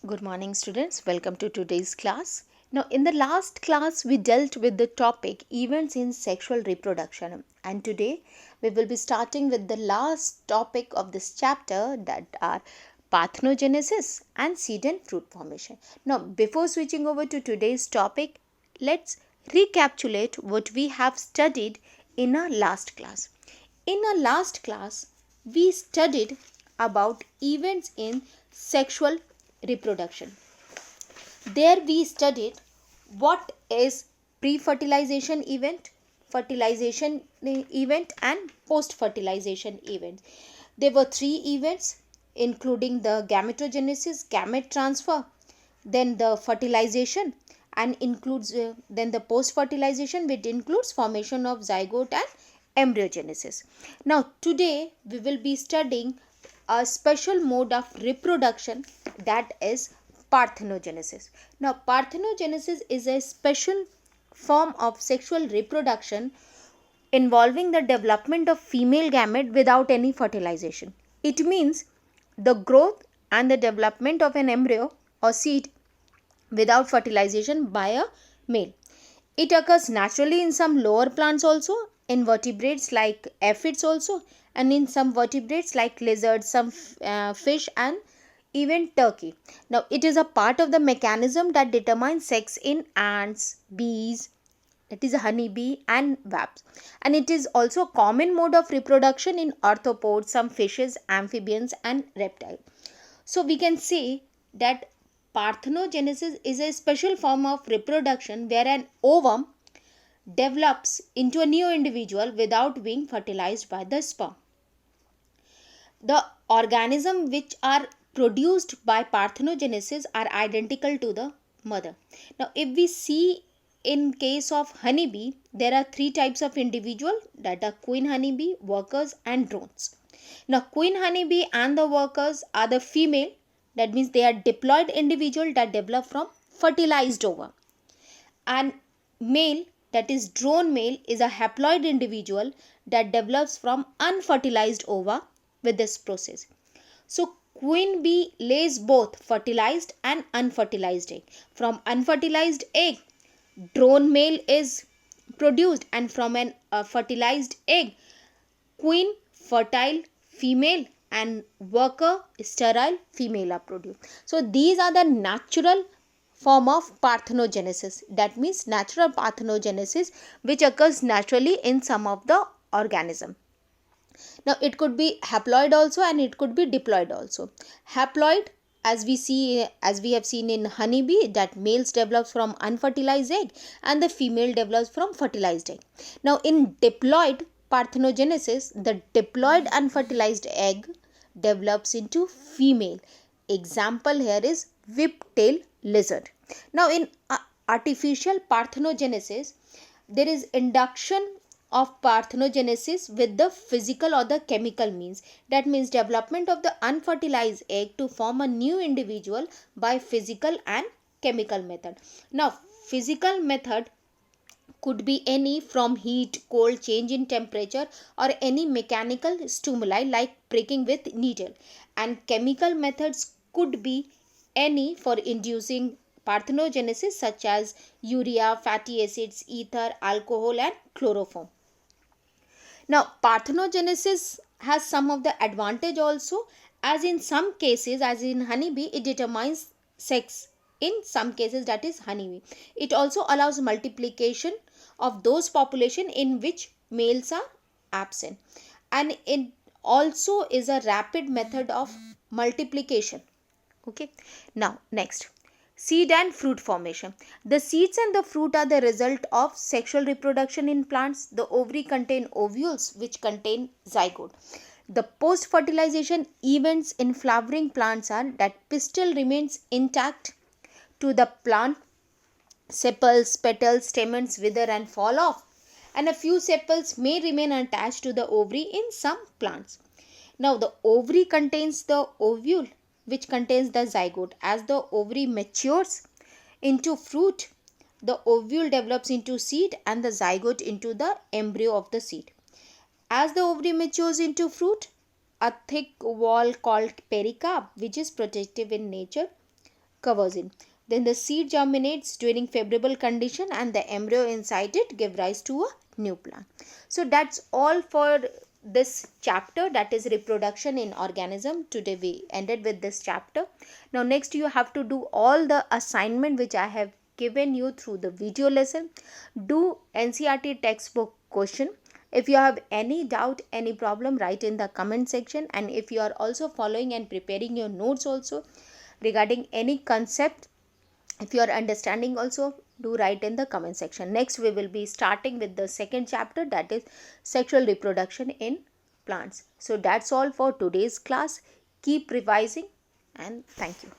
Good morning, students. Welcome to today's class. Now, in the last class, we dealt with the topic events in sexual reproduction, and today we will be starting with the last topic of this chapter, that are parthenogenesis and seed and fruit formation. Now, before switching over to today's topic, let's recapitulate what we have studied in our last class. In our last class, we studied about events in sexual reproduction. There we studied what is pre-fertilization event, fertilization event and post-fertilization event. There were three events including the gametogenesis, gamete transfer, then the fertilization, and includes then the post-fertilization, which includes formation of zygote and embryogenesis. Now today we will be studying a special mode of reproduction, that is parthenogenesis. Now parthenogenesis is a special form of sexual reproduction involving the development of female gamete without any fertilization. It means the growth and the development of an embryo or seed without fertilization by a male. It occurs naturally in some lower plants also, in vertebrates like aphids also, and in some vertebrates like lizards, some fish and even turkey. Now it is a part of the mechanism that determines sex in ants, bees, that is a honeybee and wasps, and it is also a common mode of reproduction in arthropods, some fishes, amphibians and reptiles. So we can say that parthenogenesis is a special form of reproduction where an ovum develops into a new individual without being fertilized by the sperm. The organisms which are produced by parthenogenesis are identical to the mother. Now if we see in case of honeybee, there are three types of individual, that are queen honeybee, workers and drones. Now queen honeybee and the workers are the female, that means they are diploid individual that develop from fertilized ovum, and male, that is drone male, is a haploid individual that develops from unfertilized ova with this process. So queen bee lays both fertilized and unfertilized egg. From unfertilized egg, drone male is produced, and from an fertilized egg, queen fertile female and worker sterile female are produced. So these are the natural form of parthenogenesis, that means natural parthenogenesis which occurs naturally in some of the organism. Now it could be haploid also and it could be diploid also. Haploid, as we have seen in honeybee, that males develops from unfertilized egg and the female develops from fertilized egg. Now in diploid parthenogenesis, the diploid unfertilized egg develops into female. Example here is whiptail lizard. Now in artificial parthenogenesis, there is induction of parthenogenesis with the physical or the chemical means. That means development of the unfertilized egg to form a new individual by physical and chemical method. Now physical method could be any from heat, cold, change in temperature, or any mechanical stimuli like pricking with needle, and chemical methods could be any for inducing parthenogenesis, such as urea, fatty acids, ether, alcohol and chloroform. Now parthenogenesis has some of the advantage also, as in some cases, as in honeybee, it determines sex in some cases, that is honeybee. It also allows multiplication of those population in which males are absent, and it also is a rapid method of multiplication. Okay, now next, seed and fruit formation. The seeds and the fruit are the result of sexual reproduction in plants. The ovary contain ovules which contain zygote. The post fertilization events in flowering plants are that pistil remains intact to the plant, sepals, petals, stamens wither and fall off, and a few sepals may remain attached to the ovary in some plants. Now the ovary contains the ovule which contains the zygote. As the ovary matures into fruit, the ovule develops into seed and the zygote into the embryo of the seed. As the ovary matures into fruit, a thick wall called pericarp, which is protective in nature, covers it. Then the seed germinates during favorable condition and the embryo inside it give rise to a new plant. So that's all for this chapter, that is reproduction in organism. Today we ended with this chapter. Now next you have to do all the assignment which I have given you through the video lesson. Do NCERT textbook question. If you have any doubt, any problem, write in the comment section. And if you are also following and preparing your notes also regarding any concept, if you are understanding also, do write in the comment section. Next we will be starting with the second chapter, that is sexual reproduction in plants. So that's all for today's class. Keep revising and thank you.